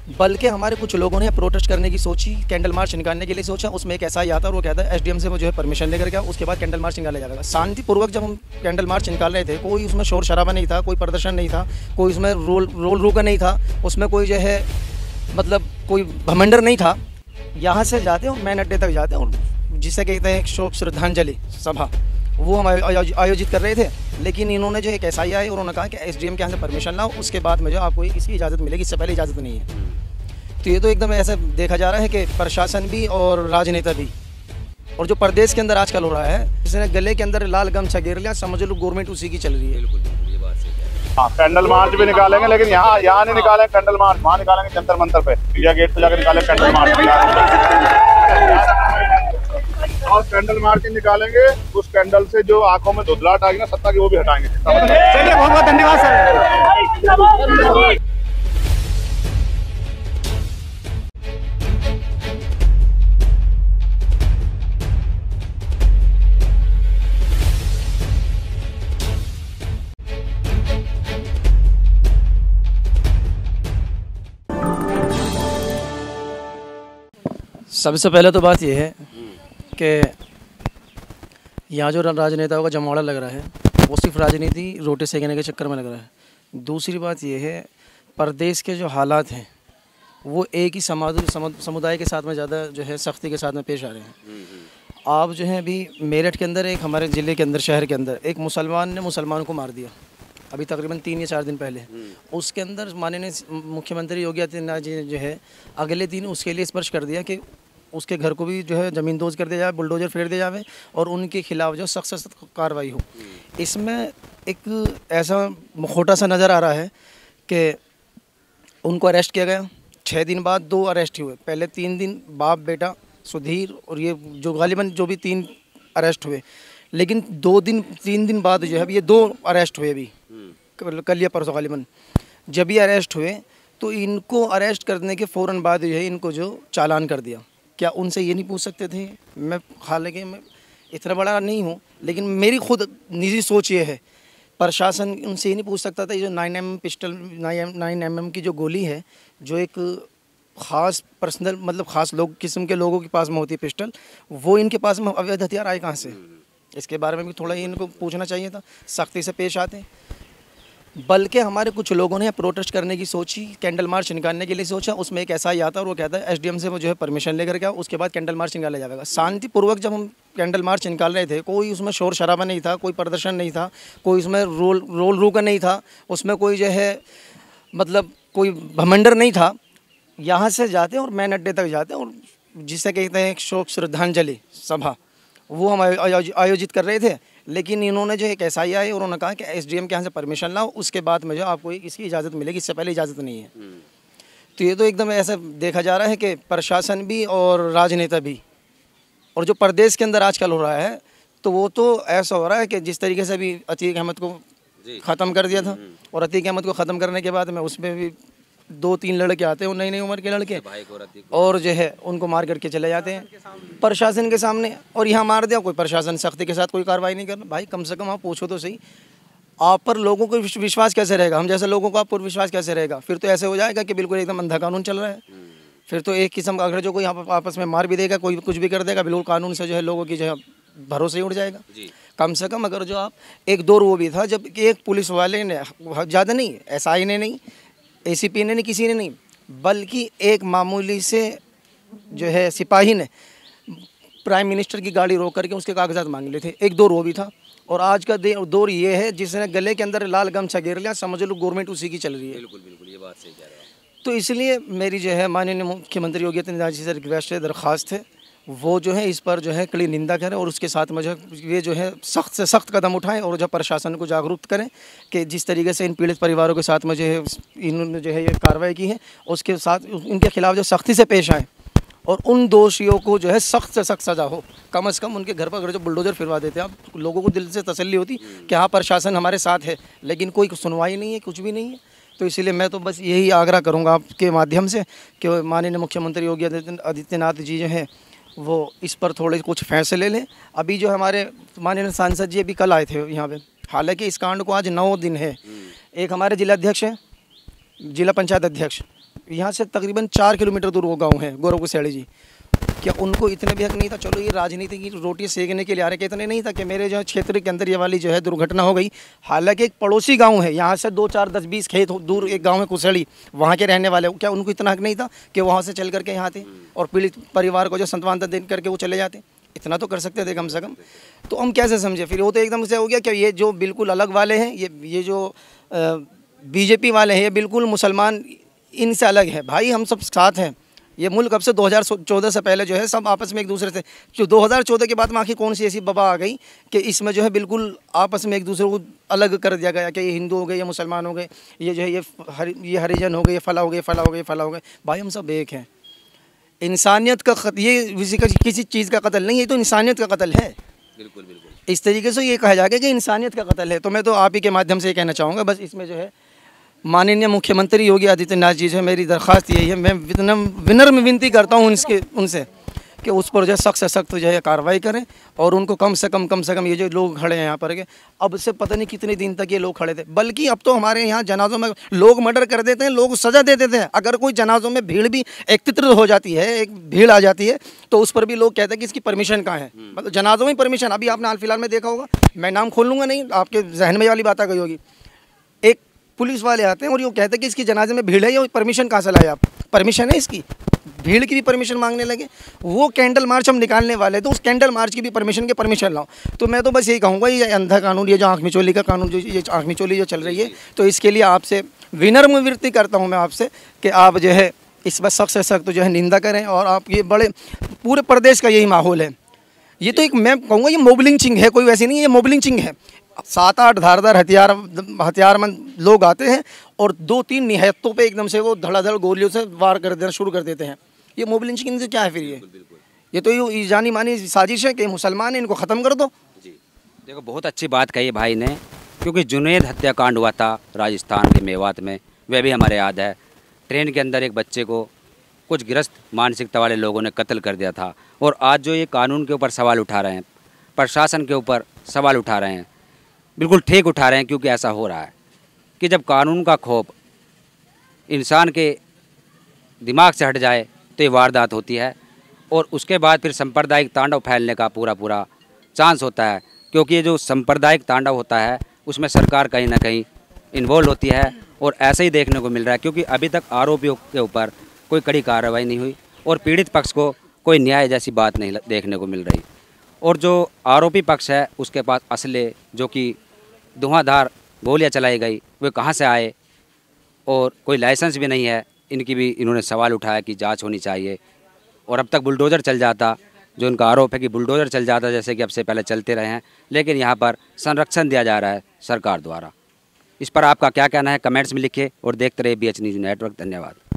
बल्कि हमारे कुछ लोगों ने प्रोटेस्ट करने की सोची, कैंडल मार्च निकालने के लिए सोचा। उसमें एक ऐसा ही आता और वो कहता है एसडीएम से वो जो है परमिशन लेकर गया, उसके बाद कैंडल मार्च निकाला जाएगा। शांतिपूर्वक जब हम कैंडल मार्च निकाल रहे थे, कोई उसमें शोर शराबा नहीं था, कोई प्रदर्शन नहीं था, कोई उसमें रोल रोका नहीं था, उसमें कोई जो है मतलब कोई भमंडर नहीं था। यहाँ से जाते हैं और मेन अड्डे तक जाते हैं और जिसे कहते हैं शोक श्रद्धांजलि सभा, वो हम आयोजित कर रहे थे। लेकिन इन्होंने जो एक एसआई आई और उन्होंने कहा कि एसडीएम के यहाँ से परमिशन लाओ, उसके बाद में जो आपको इसकी इजाज़त मिलेगी, इससे पहले इजाज़त नहीं है। तो ये तो एकदम ऐसा देखा जा रहा है कि प्रशासन भी और राजनेता भी, और जो प्रदेश के अंदर आजकल हो रहा है, जिसने गले के अंदर लाल गमछा घेर लिया, समझ लो गवर्नमेंट उसी की चल रही है। बिल्कुल ये बात सही है। हाँ, कैंडल मार्च भी निकालेंगे, लेकिन यहाँ नहीं निकालेंगे कैंडल मार्च, वहाँ निकालेंगे जंतर मंतर पे, इंडिया गेट पे जाकर निकालेंगे कैंडल मार्च। और कैंडल मार्च निकालेंगे, उस कैंडल से जो आंखों में धुंधलाहट आएगी ना सत्ता की, वो भी हटाएंगे। चलिए, बहुत बहुत धन्यवाद सर। सबसे पहले तो बात यह है कि यहाँ जो राजनेताओं का जमावड़ा लग रहा है, वो सिर्फ राजनीति रोटी सेकने के चक्कर में लग रहा है। दूसरी बात यह है, प्रदेश के जो हालात हैं वो एक ही समुदाय के साथ में ज़्यादा जो है सख्ती के साथ में पेश आ रहे हैं। आप जो है अभी मेरठ के अंदर, एक हमारे ज़िले के अंदर, शहर के अंदर, एक मुसलमान ने मुसलमान को मार दिया अभी तकरीबन 3 या 4 दिन पहले। उसके अंदर माननीय मुख्यमंत्री योगी आदित्यनाथ जी जो है अगले दिन उसके लिए स्पर्श कर दिया कि उसके घर को भी जो है ज़मींदोज कर दिया जाए, बुलडोजर फेर दिया जाए और उनके खिलाफ जो सख्त सख्त कार्रवाई हो। इसमें एक ऐसा मुखौटा सा नज़र आ रहा है कि उनको अरेस्ट किया गया, 6 दिन बाद 2 अरेस्ट हुए। पहले 3 दिन बाप बेटा सुधीर और ये जो गालिबन जो भी 3 अरेस्ट हुए, लेकिन 3 दिन बाद जो है अभी ये 2 अरेस्ट हुए। अभी कल या परसों गालिबन जब ये अरेस्ट हुए तो इनको अरेस्ट करने के फ़ौरन बाद जो है इनको जो चालान कर दिया। क्या उनसे ये नहीं पूछ सकते थे? मैं हालांकि मैं इतना बड़ा नहीं हूँ, लेकिन मेरी खुद निजी सोच ये है, प्रशासन उनसे ये नहीं पूछ सकता था ये जो 9mm पिस्टल 9mm की जो गोली है, जो एक ख़ास पर्सनल मतलब ख़ास किस्म के लोगों के पास में होती है पिस्टल, वो इनके पास में अवैध हथियार आए कहाँ से? इसके बारे में भी थोड़ा इनको पूछना चाहिए था। सख्ती से पेश आते। बल्कि हमारे कुछ लोगों ने प्रोटेस्ट करने की सोची, कैंडल मार्च निकालने के लिए सोचा। उसमें एक ऐसा ही आता और वो कहता है एसडीएम से वो जो है परमिशन लेकर गया, उसके बाद कैंडल मार्च निकाला जाएगा। शांतिपूर्वक जब हम कैंडल मार्च निकाल रहे थे, कोई उसमें शोर शराबा नहीं था, कोई प्रदर्शन नहीं था, कोई उसमें रोल रोका नहीं था, उसमें कोई जो है मतलब कोई भमंडर नहीं था। यहाँ से जाते हैं और मेन अड्डे तक जाते हैं और जिसे कहते हैं शोक श्रद्धांजलि सभा, वो हम आयोजित कर रहे थे। लेकिन इन्होंने जो एक एसआई आई और उन्होंने कहा कि एसडीएम के यहाँ से परमिशन लाओ, उसके बाद में जो आपको इसकी इजाज़त मिलेगी, इससे पहले इजाज़त नहीं है। तो ये तो एकदम ऐसा देखा जा रहा है कि प्रशासन भी और राजनेता भी, और जो प्रदेश के अंदर आजकल हो रहा है, तो वो तो ऐसा हो रहा है कि जिस तरीके से अभी अतीक अहमद को ख़त्म कर दिया था, और अतीक अहमद को ख़त्म करने के बाद में उसमें भी 2-3 लड़के आते हैं, नई उम्र के लड़के, और जो है उनको मार करके चले जाते हैं प्रशासन के सामने। और यहाँ मार दिया, कोई प्रशासन सख्ती के साथ कोई कार्रवाई नहीं करना। भाई कम से कम आप पूछो तो सही, आप पर लोगों को विश्वास कैसे रहेगा? हम जैसे लोगों को आप पर विश्वास कैसे रहेगा? फिर तो ऐसे हो जाएगा कि बिल्कुल एकदम अंधा कानून चल रहा है। फिर तो एक किस्म का अगर जो कोई आपस में मार भी देगा, कोई कुछ भी कर देगा, बिल्कुल कानून से जो है लोगों की जो है भरोसे ही उड़ जाएगा। कम से कम अगर जो आप एक दौर वो भी था जब एक पुलिस वाले ने, ज़्यादा नहीं, एसआई ने नहीं, एसीपी ने नहीं, किसी ने नहीं, बल्कि एक मामूली से जो है सिपाही ने प्राइम मिनिस्टर की गाड़ी रोक करके उसके कागजात मांग लिए थे। एक दौर वो भी था। और आज का दौर ये है जिसने गले के अंदर लाल गमछा घेर लिया, समझ लो गवर्नमेंट उसी की चल रही है। बिल्कुल ये बात सही कह रहे हैं। तो इसलिए मेरी जो है माननीय मुख्यमंत्री योगी आदित्यनाथ जी से रिक्वेस्ट है, दरख्वास्त है, वो जो है इस पर जो है कड़ी निंदा करें और उसके साथ में जो है ये जो है सख्त से सख्त कदम उठाएं और जो प्रशासन को जागरूक करें कि जिस तरीके से इन पीड़ित परिवारों के साथ में जो है इन्होंने जो है ये कार्रवाई की है, उसके साथ इनके खिलाफ जो सख्ती से पेश आएँ और उन दोषियों को जो है सख्त से सख्त सज़ा हो। कम से कम उनके घर पर अगर जो बुलडोजर फिरवा देते हैं, आप लोगों को दिल से तसल्ली होती कि हाँ प्रशासन हमारे साथ है, लेकिन कोई सुनवाई नहीं है, कुछ भी नहीं है। तो इसीलिए मैं तो बस यही आग्रह करूँगा आपके माध्यम से कि माननीय मुख्यमंत्री योगी आदित्यनाथ जी जो है वो इस पर थोड़े कुछ फैसले लें। अभी जो हमारे माननीय सांसद जी अभी कल आए थे यहाँ पे, हालांकि इस कांड को आज 9 दिन है। एक हमारे जिला अध्यक्ष हैं, जिला पंचायत अध्यक्ष, यहाँ से तकरीबन 4 किलोमीटर दूर वो गाँव है गौरव कुशेड़ी जी। क्या उनको इतने भी हक नहीं था? चलो ये राजनीति की रोटी सेकने के लिए आ रहे, इतने नहीं था कि मेरे जो क्षेत्र के अंदर ये वाली जो है दुर्घटना हो गई। हालांकि एक पड़ोसी गांव है, यहाँ से 2, 4, 10, 20 खेत दूर एक गांव है कुशेड़ी, वहाँ के रहने वाले, क्या उनको इतना हक नहीं था कि वहाँ से चल करके यहाँ थे और पीड़ित परिवार को जो सांत्वना दे करके वो चले जाते? इतना तो कर सकते थे कम से कम। तो हम कैसे समझे फिर? वो तो एकदम से हो गया कि ये जो बिल्कुल अलग वाले हैं, ये जो बीजेपी वाले हैं, ये बिल्कुल मुसलमान इनसे अलग है। भाई हम सब साथ हैं। ये मुल्क अब से 2014 से पहले जो है सब आपस में एक दूसरे से, जो 2014 के बाद में आखिर कौन सी ऐसी बवा आ गई कि इसमें जो है बिल्कुल आपस में एक दूसरे को अलग कर दिया गया कि ये हिंदू हो गए, ये मुसलमान हो गए, ये जो है ये हरिजन हो गए, ये फला हो गए, फला हो गए, फला हो गए। भाई हम सब एक हैं। इंसानियत का ये किसी चीज़ का कत्ल नहीं है, ये तो इंसानियत का कत्ल है। बिल्कुल बिल्कुल इस तरीके से ये कहा जाएगा कि इंसानियत का कत्ल है। तो मैं तो आप ही के माध्यम से ये कहना चाहूँगा, बस इसमें जो है माननीय मुख्यमंत्री योगी आदित्यनाथ जी से मेरी दरख्वास्त यही है, मैं विनम्र विनती करता हूँ उनसे कि उस पर जो है सख्त से सख्त जो है कार्रवाई करें और उनको कम से कम ये जो लोग खड़े हैं यहाँ पर के, अब से पता नहीं कितने दिन तक ये लोग खड़े थे। बल्कि अब तो हमारे यहाँ जनाजों में लोग मर्डर कर देते हैं, लोग सज़ा दे देते हैं। अगर कोई जनाजों में भीड़ भी एकत्रित हो जाती है, एक भीड़ आ जाती है, तो उस पर भी लोग कहते हैं कि इसकी परमिशन कहाँ है। मतलब जनाजों में परमिशन, अभी आपने हाल फिलहाल में देखा होगा, मैं नाम खोल लूँगा नहीं, आपके जहन में वाली बात आ गई होगी, एक पुलिस वाले आते हैं और ये कहते हैं कि इसकी जनाजे में भीड़ है, ये परमिशन कहाँ से लाए आप? परमिशन है इसकी? भीड़ की भी परमिशन मांगने लगे। वो कैंडल मार्च हम निकालने वाले तो उस कैंडल मार्च की भी परमिशन लाओ। तो मैं तो बस यही कहूँगा, ये अंधा कानून, ये जो आँख मिचोली का कानून, जो ये आँख मिचोली जो चल रही है, तो इसके लिए आपसे विनम्र विनती करता हूँ मैं आपसे कि आप जो है इस पर सख्त से सख्त जो है निंदा करें। और आप ये बड़े पूरे प्रदेश का यही माहौल है। ये तो एक, मैं कहूँगा ये मोब लिंचिंग है, कोई वैसी नहीं है, ये मोब लिंचिंग है। 7-8 धारदार हथियारमंद लोग आते हैं और 2-3 निहत्तों पे एकदम से वो धड़ाधड़ गोलियों से वार कर देना शुरू कर देते हैं। ये मोब लिंचिंग क्या है फिर? ये तो ये जानी मानी साजिश है कि मुसलमान है, इनको ख़त्म कर दो। जी देखो, बहुत अच्छी बात कही भाई ने, क्योंकि जुनैद हत्याकांड हुआ था राजस्थान के मेवात में, वह भी हमारे याद है। ट्रेन के अंदर एक बच्चे को कुछ गिरस्त मानसिकता वाले लोगों ने कत्ल कर दिया था। और आज जो ये कानून के ऊपर सवाल उठा रहे हैं, प्रशासन के ऊपर सवाल उठा रहे हैं, बिल्कुल ठीक उठा रहे हैं। क्योंकि ऐसा हो रहा है कि जब कानून का खौफ इंसान के दिमाग से हट जाए तो ये वारदात होती है, और उसके बाद फिर सांप्रदायिक तांडव फैलने का पूरा चांस होता है। क्योंकि ये जो सांप्रदायिक तांडव होता है उसमें सरकार कहीं ना कहीं इन्वॉल्व होती है, और ऐसे ही देखने को मिल रहा है। क्योंकि अभी तक आरोपियों के ऊपर कोई कड़ी कार्रवाई नहीं हुई और पीड़ित पक्ष को कोई न्याय जैसी बात नहीं देखने को मिल रही। और जो आरोपी पक्ष है उसके पास असले, जो कि धुआंधार गोलियां चलाई गई, वे कहां से आए, और कोई लाइसेंस भी नहीं है। इनकी भी इन्होंने सवाल उठाया कि जांच होनी चाहिए। और अब तक बुलडोज़र चल जाता, जो इनका आरोप है कि बुलडोज़र चल जाता, जैसे कि अब से पहले चलते रहे हैं, लेकिन यहाँ पर संरक्षण दिया जा रहा है सरकार द्वारा। इस पर आपका क्या कहना है? कमेंट्स में लिखिए और देखते रहिए BH न्यूज़ नेटवर्क। धन्यवाद।